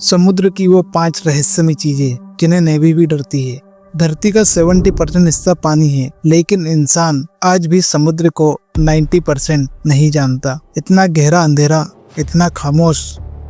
समुद्र की वो 5 रहस्यमय चीजें जिन्हें नेवी भी डरती है। धरती का 70% हिस्सा पानी है, लेकिन इंसान आज भी समुद्र को 90% नहीं जानता। इतना गहरा अंधेरा, इतना खामोश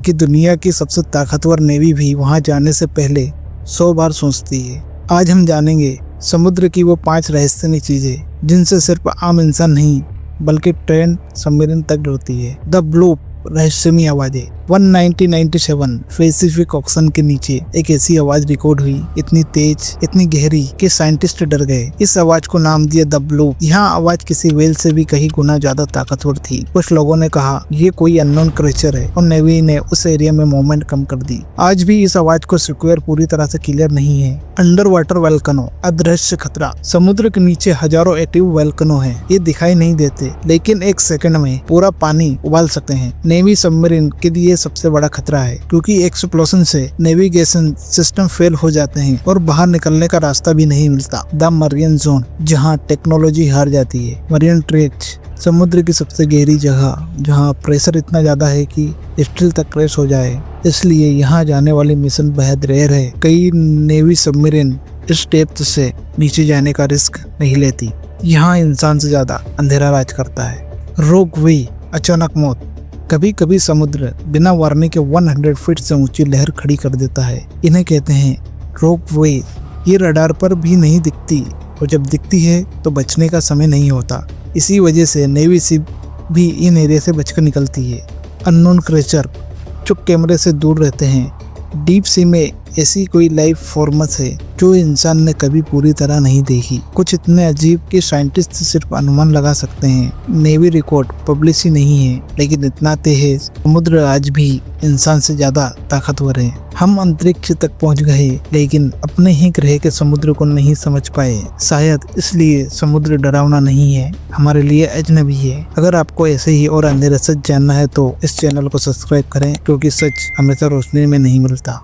कि दुनिया की सबसे ताकतवर नेवी भी वहां जाने से पहले 100 बार सोचती है। आज हम जानेंगे समुद्र की वो 5 रहस्यमय चीजें जिनसे सिर्फ आम इंसान नहीं बल्कि ट्रेन सबमरीन तक डरती है। द ब्लूप रहस्यमय आवाजें। 1997 पैसिफिक ओशन के नीचे एक ऐसी आवाज रिकॉर्ड हुई, इतनी तेज, इतनी गहरी कि साइंटिस्ट डर गए। इस आवाज को नाम दिया द ब्लूप। यहाँ आवाज किसी वेल से भी कहीं गुना ज्यादा ताकतवर थी। कुछ लोगों ने कहा ये कोई अननोन क्रिएचर है और नेवी ने उस एरिया में मूवमेंट कम कर दी। आज भी इस आवाज को सिक्योर पूरी तरह से क्लियर नहीं है। अंडर वाटर वोल्केनो, अदृश्य खतरा। समुद्र के नीचे हजारों एक्टिव वोल्केनो है। ये दिखाई नहीं देते, लेकिन एक सेकंड में पूरा पानी उबाल सकते हैं। नेवी सबमरीन के लिए सबसे बड़ा खतरा है, क्योंकि एक्सप्लोजन से नेविगेशन सिस्टम फेल हो जाते हैं और बाहर निकलने का रास्ता भी नहीं मिलता। द मरीन जोन, जहां टेक्नोलॉजी हार जाती है। मरीन ट्रेच, समुद्र की सबसे गहरी जगह जहां प्रेशर इतना ज्यादा है कि स्टील तक क्रैश हो जाए, इसलिए यहाँ जाने वाली मिशन बेहद रेयर है। कई नेवी सबमरीन इस डेप्थ से नीचे जाने का रिस्क नहीं लेती। यहाँ इंसान से ज्यादा अंधेरा राज करता है। रोग वे, अचानक मौत। कभी कभी समुद्र बिना वार्निंग के 100 फीट से ऊंची लहर खड़ी कर देता है। इन्हें कहते हैं रोप वे। ये रडार पर भी नहीं दिखती और जब दिखती है तो बचने का समय नहीं होता। इसी वजह से नेवी शिप भी इन एरिया से बचकर निकलती है। अननोन क्रिएचर, जो कैमरे से दूर रहते हैं। डीप सी में ऐसी कोई लाइफ फॉर्म्स है जो इंसान ने कभी पूरी तरह नहीं देखी। कुछ इतने अजीब कि साइंटिस्ट सिर्फ अनुमान लगा सकते हैं। नेवी रिकॉर्ड पब्लिश ही नहीं है, लेकिन इतना तय है समुद्र आज भी इंसान से ज्यादा ताकतवर है। हम अंतरिक्ष तक पहुंच गए, लेकिन अपने ही ग्रह के समुद्र को नहीं समझ पाए। शायद इसलिए समुद्र डरावना नहीं है, हमारे लिए अजनबी है। अगर आपको ऐसे ही और अंधेरे सच जानना है तो इस चैनल को सब्सक्राइब करें, क्योंकि सच हमेशा रोशनी में नहीं मिलता।